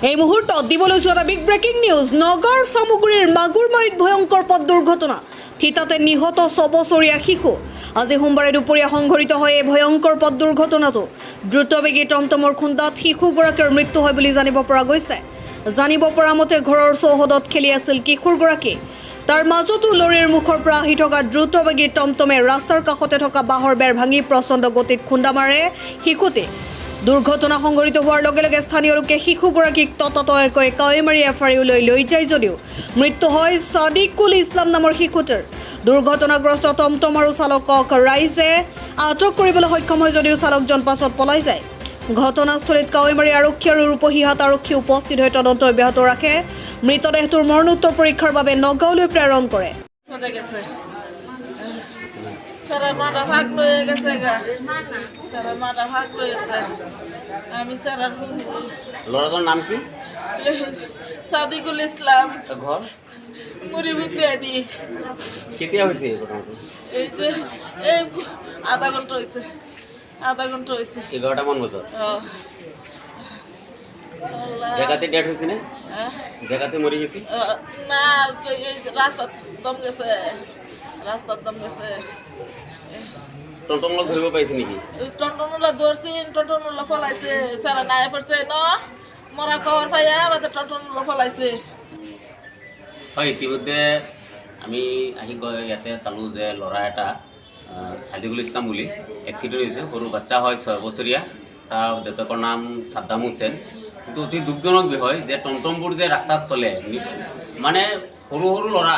এই মুহূৰ্তত দিবলৈ যোৱা বিগ ব্ৰেকিং নিউজ। নগৰ সামগ্ৰীৰ মাগুৰমাৰীত ভয়ংকৰ পথ দুৰ্ঘটনা, থিতাতে নিহত 6 বছৰীয়া শিশু। আজি সোমবাৰে দুপৰীয়া সংঘটিত হয় এই ভয়ংকৰ পথ দুৰ্ঘটনাটো। দ্ৰুতবেগী টমটমৰ খুন্দাত শিশুগৰাকীৰ মৃত্যু হয় বুলি জানিব পৰা গৈছে। জানিব পৰা মতে ঘৰৰ চৌহদত খেলি আছিল কিশোৰগৰাকী। তাৰ মাজতো লৰীৰ মুখৰ পৰা আহি থকা দ্ৰুতবেগী টমটমে ৰাস্তাৰ কাষতে থকা বাঁহৰ বেৰ ভাঙি প্ৰচণ্ড গতিত খুন্দা মাৰে শিশুটি। দুৰ্ঘটনা সংঘটিত হোৱাৰ লগে লগে স্থানীয় লোকে শিশুগৰাকীক ততাতৈয়াকৈ কাৱৈমাৰী এফআৰইউলৈ লৈ যায় যদিও মৃত্যু হয় ছাদিকুল ইছলাম নামৰ শিশুটিৰ। দুৰ্ঘটনাগ্ৰস্ত টমটম আৰু চালকক ৰাইজে আটক কৰিবলৈ সক্ষম হয় যদিও চালকজন পাছত পলাই যায়। ঘটনাস্থলীত কাৱৈমাৰী আৰক্ষী আৰু ৰূপহীহাট আৰক্ষী উপস্থিত হৈ তদন্ত অব্যাহত ৰাখে। মৃতদেহটোৰ মৰণোত্তৰ পৰীক্ষাৰ বাবে নগাঁৱলৈ প্ৰেৰণ কৰে। সারা মাথা ভাগ লয়ে গেছে গা, সারা মাথা ভাগ লয়েছে। আমি সারা লড়ার নাম কি? সাদিকুল ইসলাম। ঘর মুড়িবুদ্দিয়ানি। কেতিয়া হয়েছে ঘটনাটা? এই যে এই আধা ঘন্টা হয়েছে, আধা ঘন্টা হয়েছে। 11টা মন বছর জায়গাতে ডেট হয়েছে না? জায়গাতে মরে গেছি না, এই রাস্তা দম গেছে, রাস্তার দম গেছে। টমটম লোক ধরব পাইছে নাকি? টমটমলা ধরছি, টমটমলা ফলাইছে, সারা নাই পড়ছে ন মরা খবর পাইয়া আমাদের টমটমলা ফলাইছে। হয়, ইতিমধ্যে আমি আহি ইয়াতে চালোঁ যে ল'ৰা এটা ছাদিকুল ইছলাম বুলি এক্সিডেণ্ট হৈছে। সৰু বাচ্চা হয়, 6 বছৰীয়া। তাৰ দেউতাকৰ নাম সাদ্দাম হুছেইন। কিন্তু অতি দুখজনক বিষয় যে টমটমবোৰ যে ৰাস্তাত চলে, মানে সৰু সৰু ল'ৰা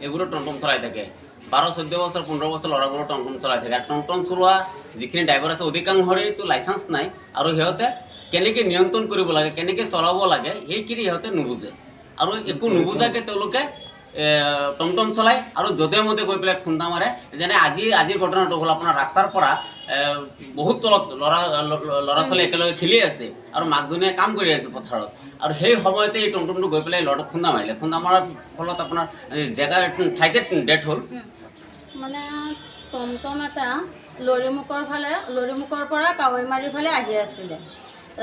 এইবোৰো টমটম চলাই থাকে। 12-14 বছৰ 15 বছৰ ল'ৰাবোৰো টমটম চলাই থাকে। আৰু টমটম চলোৱা যিখিনি ড্ৰাইভাৰ আছে অধিকাংশৰেতো লাইচেঞ্চ নাই, আৰু সিহঁতে কেনেকৈ নিয়ন্ত্ৰণ কৰিব লাগে, কেনেকৈ চলাব লাগে সেইখিনি সিহঁতে নুবুজে। আৰু একো নুবুজাকৈ তেওঁলোকে টমটম চলায় আৰু যধে মধে গৈ পেলাই খুন্দা মাৰে। যেনে আজিৰ ঘটনাটো হ'ল আপোনাৰ ৰাস্তাৰ পৰা বহুত তলত ল'ৰা ছোৱালী একেলগে খেলি আছে আৰু মাকজনীয়ে কাম কৰি আছে পথাৰত, আৰু সেই সময়তে এই টমটমটো গৈ পেলাই ল'ৰাটোক খুন্দা মাৰিলে। খুন্দা মৰাৰ ফলত আপোনাৰ জেগা ঠাইতে ডেথ হ'ল। মানে টমটম এটা লৰিমুখৰ পৰা কাৱৈমাৰীৰ ফালে আহি আছিলে।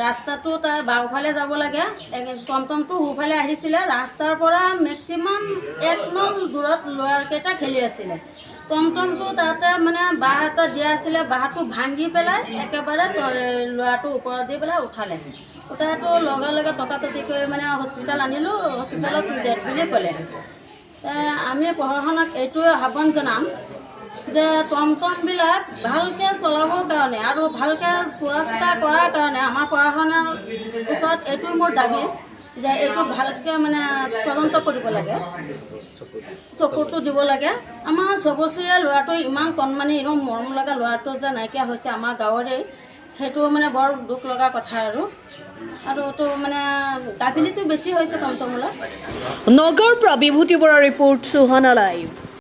ৰাস্তাটো তাৰ বাওঁফালে যাব লাগে, টমটমটো সোঁফালে আহিছিলে। ৰাস্তাৰ পৰা মেক্সিমাম 1 নং দূৰত ল'ৰাকেইটা খেলি আছিলে। টমটমটো তাতে মানে বাঁহ এটা দিয়া আছিলে, বাঁহটো ভাঙি পেলাই একেবাৰে ল'ৰাটো ওপৰত দি পেলাই উঠালে। উঠাটো লগে লগে ততাততি কৰি মানে হস্পিটেল আনিলোঁ। হস্পিটেলত ডেথ বুলি ক'লে। আমি প্ৰশাসনক এইটোৱে আহ্বান জনাম যে টমটমবিলাক ভালকৈ চলাবৰ কাৰণে আৰু ভালকৈ চোৱা চিতা কৰাৰ কাৰণে আমাৰ প্ৰশাসনৰ ওচৰত এইটোৱে মোৰ দাবী যে এইটো ভালকৈ মানে তদন্ত কৰিব লাগে, চকুটো দিব লাগে। আমাৰ 6 বছৰীয়া ল'ৰাটো ইমান কণমানি, ইমান মৰম লগা ল'ৰাটো যে নাইকিয়া হৈছে আমাৰ গাঁৱৰে, সেইটো মানে বৰ দুখ লগা কথা। আৰু এইটো মানে গাফিলিটো বেছি হৈছে টমটমলৈ। নগৰৰ পৰা বিভূতি বৰাৰ ৰিপৰ্ট, সুহানা লাইভ।